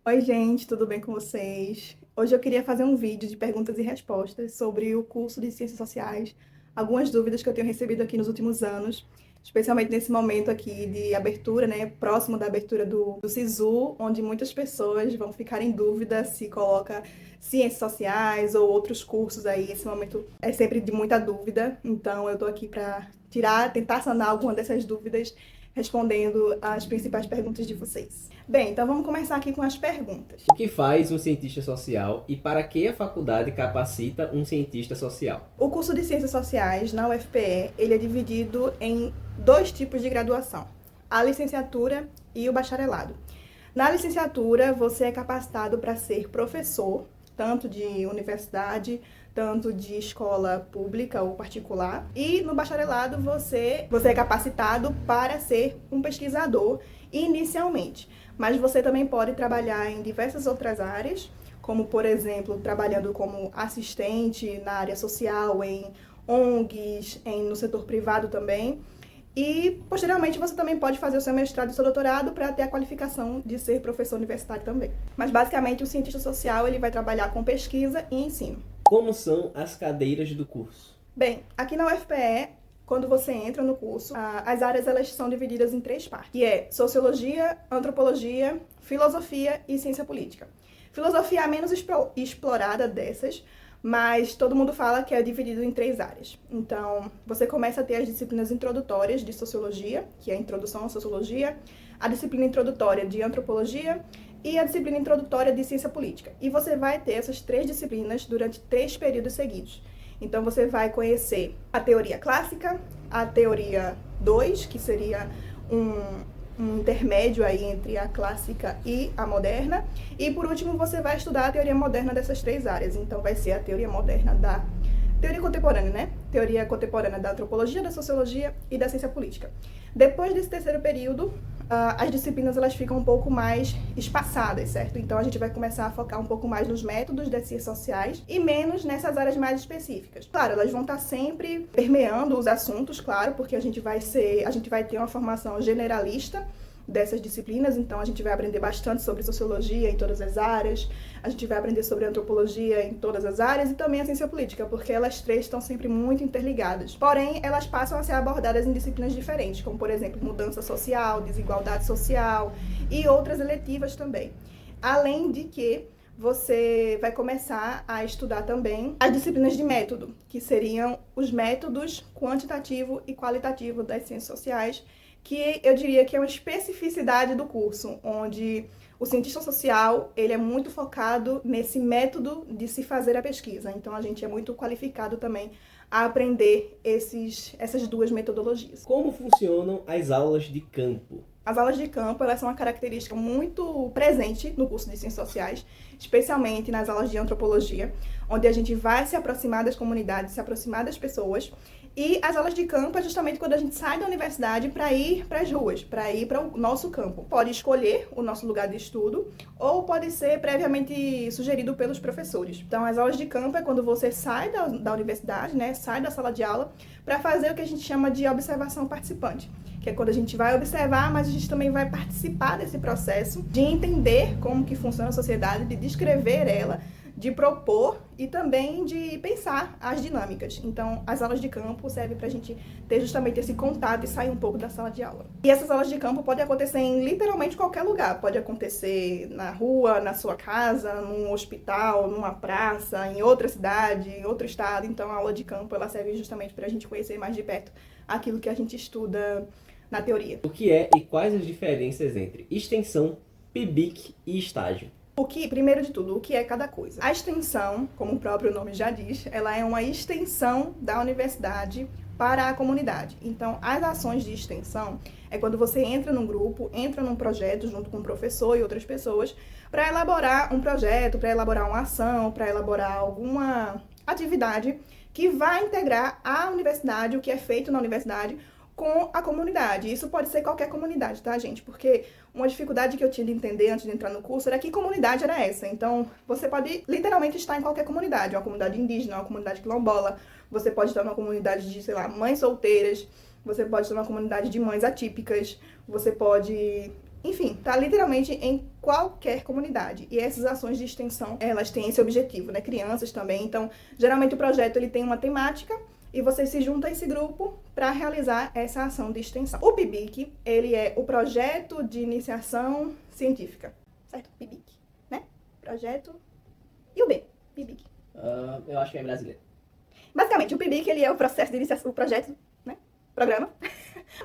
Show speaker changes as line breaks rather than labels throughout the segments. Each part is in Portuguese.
Oi, gente, tudo bem com vocês? Hoje eu queria fazer um vídeo de perguntas e respostas sobre o curso de Ciências Sociais, algumas dúvidas que eu tenho recebido aqui nos últimos anos, especialmente nesse momento aqui de abertura, né, próximo da abertura do SISU, onde muitas pessoas vão ficar em dúvida se coloca Ciências Sociais ou outros cursos aí. Esse momento é sempre de muita dúvida, então eu tô aqui para tentar sanar alguma dessas dúvidas respondendo as principais perguntas de vocês. Bem, então vamos começar aqui com as perguntas.
O que faz um cientista social e para que a faculdade capacita um cientista social?
O curso de Ciências Sociais na UFPE, ele é dividido em dois tipos de graduação: a licenciatura e o bacharelado. Na licenciatura, você é capacitado para ser professor, tanto de universidade, tanto de escola pública ou particular. E no bacharelado, você é capacitado para ser um pesquisador inicialmente. Mas você também pode trabalhar em diversas outras áreas, como, por exemplo, trabalhando como assistente na área social, em ONGs, no setor privado também. E, posteriormente, você também pode fazer o seu mestrado e seu doutorado para ter a qualificação de ser professor universitário também. Mas, basicamente, o cientista social ele vai trabalhar com pesquisa e ensino.
Como são as cadeiras do curso?
Bem, aqui na UFPE, quando você entra no curso, as áreas elas são divididas em três partes, que é Sociologia, Antropologia, Filosofia e Ciência Política. Filosofia é a menos explorada dessas, mas todo mundo fala que é dividido em três áreas. Então, você começa a ter as disciplinas introdutórias de Sociologia, que é a Introdução à Sociologia, a disciplina introdutória de Antropologia e a disciplina introdutória de Ciência Política. E você vai ter essas três disciplinas durante 3 períodos seguidos. Então, você vai conhecer a teoria clássica, a teoria 2, que seria um intermédio aí entre a clássica e a moderna. E, por último, você vai estudar a teoria moderna dessas três áreas. Então, vai ser a teoria moderna da teoria contemporânea, né? Teoria contemporânea da antropologia, da sociologia e da ciência política. Depois desse terceiro período, as disciplinas elas ficam um pouco mais espaçadas, certo? Então a gente vai começar a focar um pouco mais nos métodos das ciências sociais e menos nessas áreas mais específicas. Claro, elas vão estar sempre permeando os assuntos, claro, porque a gente vai ter uma formação generalista dessas disciplinas, então a gente vai aprender bastante sobre sociologia em todas as áreas, a gente vai aprender sobre antropologia em todas as áreas e também a ciência política, porque elas três estão sempre muito interligadas. Porém, elas passam a ser abordadas em disciplinas diferentes, como por exemplo, mudança social, desigualdade social e outras eletivas também. Além de que você vai começar a estudar também as disciplinas de método, que seriam os métodos quantitativo e qualitativo das ciências sociais, que eu diria que é uma especificidade do curso, onde o cientista social ele é muito focado nesse método de se fazer a pesquisa. Então, a gente é muito qualificado também a aprender essas duas metodologias.
Como funcionam as aulas de campo?
As aulas de campo elas são uma característica muito presente no curso de Ciências Sociais, especialmente nas aulas de antropologia, onde a gente vai se aproximar das comunidades, se aproximar das pessoas. E as aulas de campo é justamente quando a gente sai da universidade para ir para as ruas, para ir para o nosso campo. Pode escolher o nosso lugar de estudo ou pode ser previamente sugerido pelos professores. Então, as aulas de campo é quando você sai da universidade, né, sai da sala de aula, para fazer o que a gente chama de observação participante, que é quando a gente vai observar, mas a gente também vai participar desse processo de entender como que funciona a sociedade, de descrever ela, de propor e também de pensar as dinâmicas. Então, as aulas de campo servem para a gente ter justamente esse contato e sair um pouco da sala de aula. E essas aulas de campo podem acontecer em literalmente qualquer lugar. Pode acontecer na rua, na sua casa, num hospital, numa praça, em outra cidade, em outro estado. Então, a aula de campo ela serve justamente para a gente conhecer mais de perto aquilo que a gente estuda na teoria.
O que é e quais as diferenças entre extensão, PIBIC e estágio?
Primeiro de tudo, o que é cada coisa? A extensão, como o próprio nome já diz, ela é uma extensão da universidade para a comunidade. Então, as ações de extensão é quando você entra num grupo, entra num projeto junto com o professor e outras pessoas para elaborar um projeto, para elaborar uma ação, para elaborar alguma atividade que vai integrar a universidade, o que é feito na universidade, com a comunidade. Isso pode ser qualquer comunidade, tá, gente? Porque uma dificuldade que eu tinha de entender antes de entrar no curso era que comunidade era essa. Então, você pode literalmente estar em qualquer comunidade. Uma comunidade indígena, uma comunidade quilombola. Você pode estar numa comunidade de, sei lá, mães solteiras. Você pode estar numa comunidade de mães atípicas. Você pode enfim, tá literalmente em qualquer comunidade. E essas ações de extensão, elas têm esse objetivo, né? Crianças também. Então, geralmente o projeto ele tem uma temática e você se junta a esse grupo para realizar essa ação de extensão. O PIBIC, ele é o Projeto de Iniciação Científica. Certo? PIBIC, né? Projeto... E o B? PIBIC.
Eu acho que é brasileiro.
Basicamente, o PIBIC, ele é o processo de iniciação, o projeto, né? Programa.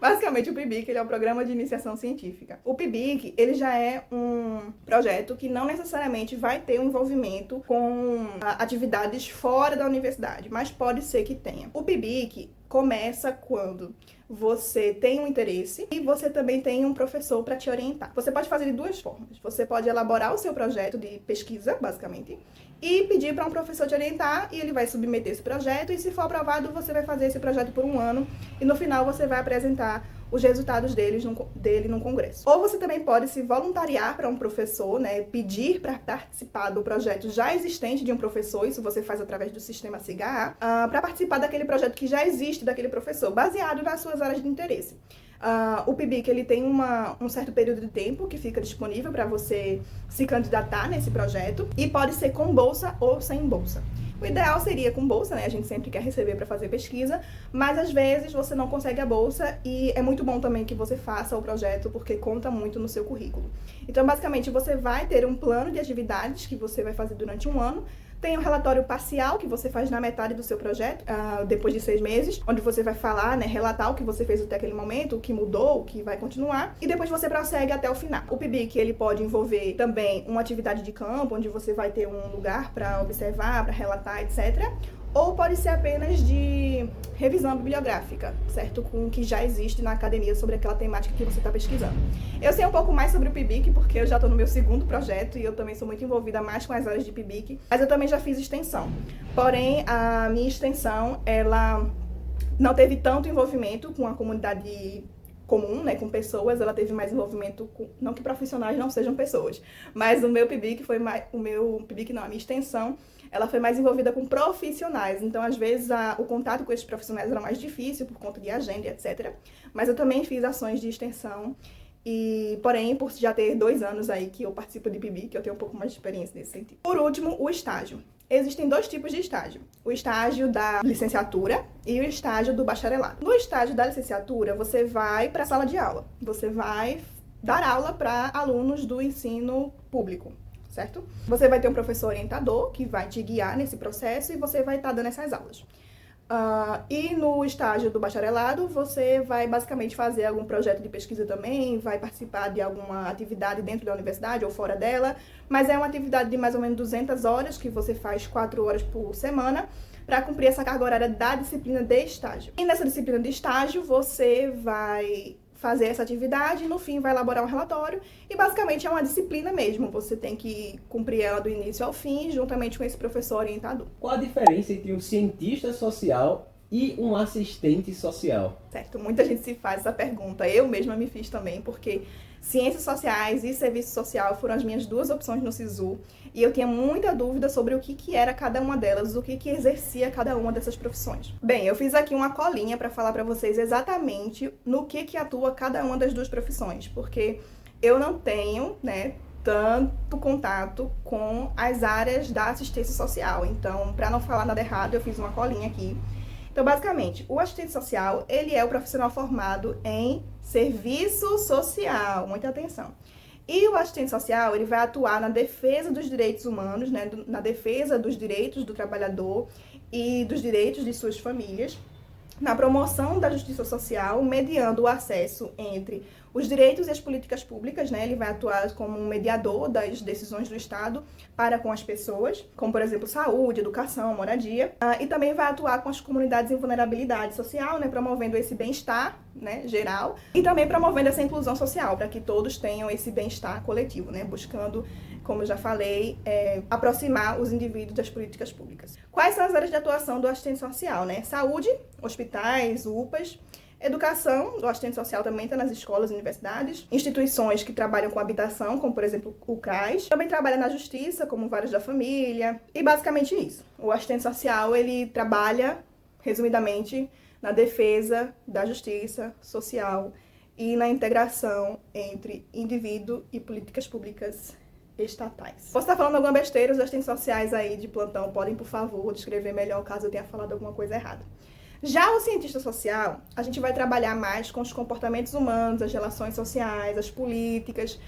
Basicamente, o PIBIC, ele é o Programa de Iniciação Científica. O PIBIC, ele já é um projeto que não necessariamente vai ter um envolvimento com atividades fora da universidade, mas pode ser que tenha. O PIBIC começa quando você tem um interesse e você também tem um professor para te orientar. Você pode fazer de duas formas. Você pode elaborar o seu projeto de pesquisa, basicamente, e pedir para um professor te orientar e ele vai submeter esse projeto e se for aprovado, você vai fazer esse projeto por um ano e no final você vai apresentar os resultados dele no congresso. Ou você também pode se voluntariar para um professor, né, pedir para participar do projeto já existente de um professor, isso você faz através do sistema SIGA, para participar daquele projeto que já existe daquele professor, baseado nas suas áreas de interesse. O PIBIC ele tem um certo período de tempo que fica disponível para você se candidatar nesse projeto e pode ser com bolsa ou sem bolsa. O ideal seria com bolsa, né? A gente sempre quer receber para fazer pesquisa, mas às vezes você não consegue a bolsa e é muito bom também que você faça o projeto porque conta muito no seu currículo. Então, basicamente, você vai ter um plano de atividades que você vai fazer durante um ano. Tem um relatório parcial que você faz na metade do seu projeto, depois de 6 meses, onde você vai falar, né, relatar o que você fez até aquele momento, o que mudou, o que vai continuar, e depois você prossegue até o final. O PIBIC, ele pode envolver também uma atividade de campo, onde você vai ter um lugar para observar, para relatar, etc., ou pode ser apenas de revisão bibliográfica, certo? Com o que já existe na academia sobre aquela temática que você está pesquisando. Eu sei um pouco mais sobre o PIBIC, porque eu já estou no meu segundo projeto e eu também sou muito envolvida mais com as áreas de PIBIC, mas eu também já fiz extensão. Porém, a minha extensão, ela não teve tanto envolvimento com a comunidade comum, né, com pessoas, ela teve mais envolvimento com, não que profissionais não sejam pessoas, mas o meu PIBIC foi mais, a minha extensão, ela foi mais envolvida com profissionais, então às vezes o contato com esses profissionais era mais difícil por conta de agenda, etc. Mas eu também fiz ações de extensão e, porém, por já ter 2 anos aí que eu participo de PIBIC, eu tenho um pouco mais de experiência nesse sentido. Por último, o estágio. Existem 2 tipos de estágio. O estágio da licenciatura e o estágio do bacharelado. No estágio da licenciatura, você vai para a sala de aula. Você vai dar aula para alunos do ensino público, certo? Você vai ter um professor orientador que vai te guiar nesse processo e você vai estar dando essas aulas. E no estágio do bacharelado, você vai basicamente fazer algum projeto de pesquisa também, vai participar de alguma atividade dentro da universidade ou fora dela, mas é uma atividade de mais ou menos 200 horas, que você faz 4 horas por semana, para cumprir essa carga horária da disciplina de estágio. E nessa disciplina de estágio, você vai fazer essa atividade e no fim vai elaborar um relatório e basicamente é uma disciplina mesmo, você tem que cumprir ela do início ao fim juntamente com esse professor orientador.
Qual a diferença entre um cientista social e um assistente social?
Certo, muita gente se faz essa pergunta, eu mesma me fiz também, porque ciências sociais e serviço social foram as minhas 2 opções no SISU e eu tinha muita dúvida sobre o que era cada uma delas, o que exercia cada uma dessas profissões. Bem, eu fiz aqui uma colinha para falar para vocês exatamente no que atua cada uma das 2 profissões, porque eu não tenho, né, tanto contato com as áreas da assistência social, então, para não falar nada errado, eu fiz uma colinha aqui. Então, basicamente, o assistente social, ele é o profissional formado em serviço social, muita atenção. E o assistente social, ele vai atuar na defesa dos direitos humanos, né, na defesa dos direitos do trabalhador e dos direitos de suas famílias, na promoção da justiça social, mediando o acesso entre os direitos e as políticas públicas, né? Ele vai atuar como um mediador das decisões do Estado para com as pessoas, como, por exemplo, saúde, educação, moradia. E também vai atuar com as comunidades em vulnerabilidade social, né? Promovendo esse bem-estar, né, geral, e também promovendo essa inclusão social, para que todos tenham esse bem-estar coletivo, né? Buscando, como eu já falei, aproximar os indivíduos das políticas públicas. Quais são as áreas de atuação do assistente social, né? Saúde, hospitais, UPAs. Educação, o assistente social também está nas escolas e universidades. Instituições que trabalham com habitação, como por exemplo o CRAS. Também trabalha na justiça, como Varas da Família. E basicamente isso. O assistente social, ele trabalha, resumidamente, na defesa da justiça social e na integração entre indivíduo e políticas públicas estatais. Posso estar falando alguma besteira, os assistentes sociais aí de plantão podem, por favor, descrever melhor caso eu tenha falado alguma coisa errada. Já o cientista social, a gente vai trabalhar mais com os comportamentos humanos, as relações sociais, as políticas,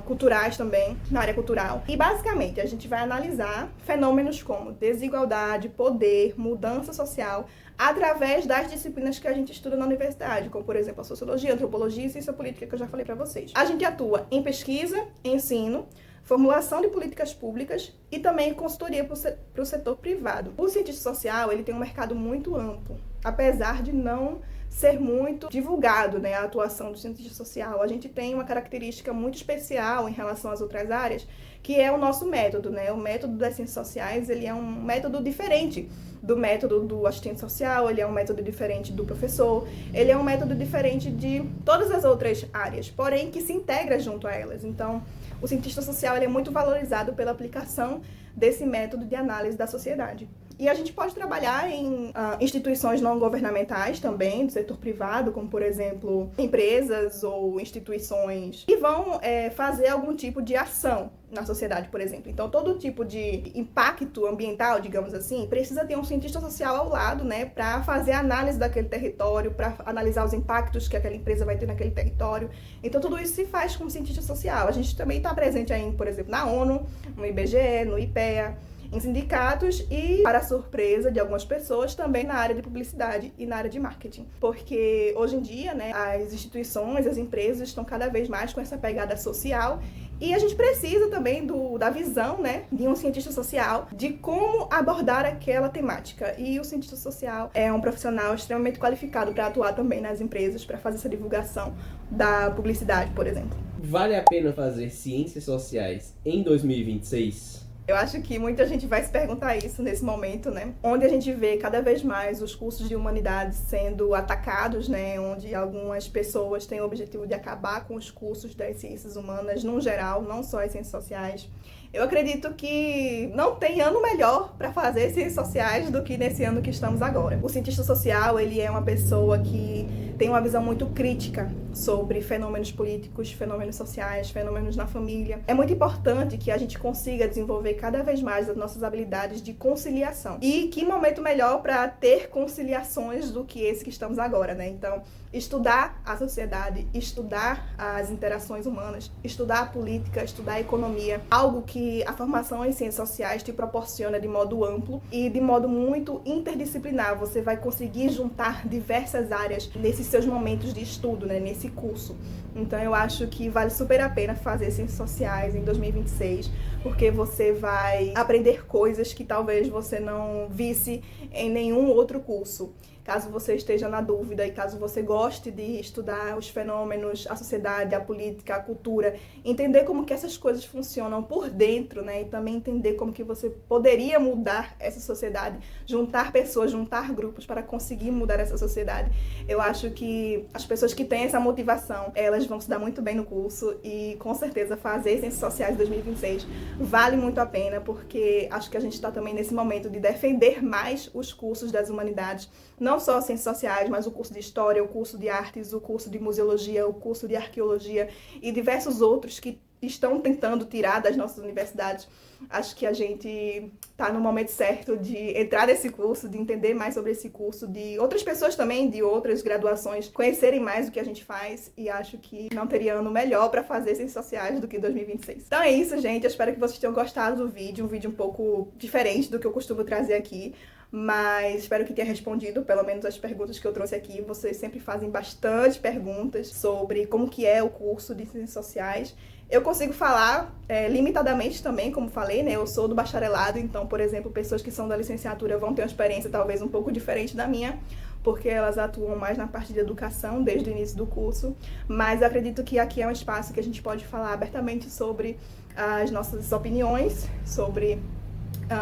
culturais também, na área cultural. E basicamente a gente vai analisar fenômenos como desigualdade, poder, mudança social, através das disciplinas que a gente estuda na universidade, como por exemplo a sociologia, antropologia e ciência política, que eu já falei para vocês. A gente atua em pesquisa, ensino, formulação de políticas públicas e também consultoria para o setor privado. O cientista social, ele tem um mercado muito amplo, apesar de não ser muito divulgado, né, a atuação do cientista social. A gente tem uma característica muito especial em relação às outras áreas, que é o nosso método, né? O método das ciências sociais, ele é um método diferente do método do assistente social, ele é um método diferente do professor, ele é um método diferente de todas as outras áreas, porém que se integra junto a elas. Então, o cientista social, ele é muito valorizado pela aplicação desse método de análise da sociedade. E a gente pode trabalhar em instituições não governamentais também, do setor privado, como, por exemplo, empresas ou instituições que vão fazer algum tipo de ação na sociedade, por exemplo. Então, todo tipo de impacto ambiental, digamos assim, precisa ter um cientista social ao lado, né, para fazer a análise daquele território, para analisar os impactos que aquela empresa vai ter naquele território. Então, tudo isso se faz com o cientista social. A gente também está presente aí, por exemplo, na ONU, no IBGE, no IPEA, em sindicatos e, para a surpresa de algumas pessoas, também na área de publicidade e na área de marketing. Porque hoje em dia, né, as instituições, as empresas estão cada vez mais com essa pegada social e a gente precisa também da visão, né, de um cientista social, de como abordar aquela temática. E o cientista social é um profissional extremamente qualificado para atuar também nas empresas, para fazer essa divulgação da publicidade, por exemplo.
Vale a pena fazer ciências sociais em 2026?
Eu acho que muita gente vai se perguntar isso nesse momento, né? Onde a gente vê cada vez mais os cursos de humanidades sendo atacados, né? Onde algumas pessoas têm o objetivo de acabar com os cursos das ciências humanas, no geral, não só as ciências sociais. Eu acredito que não tem ano melhor para fazer ciências sociais do que nesse ano que estamos agora. O cientista social, ele é uma pessoa que tem uma visão muito crítica sobre fenômenos políticos, fenômenos sociais, fenômenos na família. É muito importante que a gente consiga desenvolver cada vez mais as nossas habilidades de conciliação. E que momento melhor para ter conciliações do que esse que estamos agora, né? Então, estudar a sociedade, estudar as interações humanas, estudar a política, estudar a economia, algo que a formação em ciências sociais te proporciona de modo amplo e de modo muito interdisciplinar. Você vai conseguir juntar diversas áreas nesses seus momentos de estudo, né, nesse curso. Então eu acho que vale super a pena fazer ciências sociais em 2026, porque você vai aprender coisas que talvez você não visse em nenhum outro curso. Caso você esteja na dúvida e caso você goste de estudar os fenômenos, a sociedade, a política, a cultura, entender como que essas coisas funcionam por dentro, né? E também entender como que você poderia mudar essa sociedade, juntar pessoas, juntar grupos para conseguir mudar essa sociedade. Eu acho que as pessoas que têm essa motivação, elas vão se dar muito bem no curso e com certeza fazer Ciências Sociais 2026 vale muito a pena, porque acho que a gente está também nesse momento de defender mais os cursos das humanidades, não só Ciências Sociais, mas o curso de História, o curso de Artes, o curso de Museologia, o curso de Arqueologia e diversos outros que estão tentando tirar das nossas universidades. Acho que a gente está no momento certo de entrar nesse curso, de entender mais sobre esse curso, de outras pessoas também, de outras graduações, conhecerem mais o que a gente faz, e acho que não teria ano melhor para fazer Ciências Sociais do que 2026. Então é isso, gente. Eu espero que vocês tenham gostado do vídeo, um vídeo um pouco diferente do que eu costumo trazer aqui, mas espero que tenha respondido pelo menos as perguntas que eu trouxe aqui. Vocês sempre fazem bastante perguntas sobre como que é o curso de Ciências Sociais. Eu consigo falar limitadamente também, como falei, né? Eu sou do bacharelado, então, por exemplo, pessoas que são da licenciatura vão ter uma experiência talvez um pouco diferente da minha, porque elas atuam mais na parte de educação desde o início do curso, mas eu acredito que aqui é um espaço que a gente pode falar abertamente sobre as nossas opiniões, sobre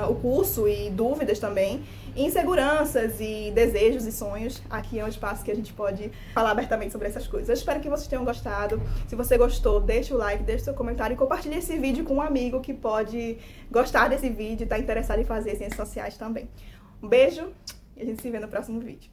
o curso e dúvidas também, inseguranças e desejos e sonhos. Aqui é um espaço que a gente pode falar abertamente sobre essas coisas. Eu espero que vocês tenham gostado. Se você gostou, deixa o like, deixa o seu comentário e compartilhe esse vídeo com um amigo que pode gostar desse vídeo e estar interessado em fazer Ciências Sociais também. Um beijo e a gente se vê no próximo vídeo.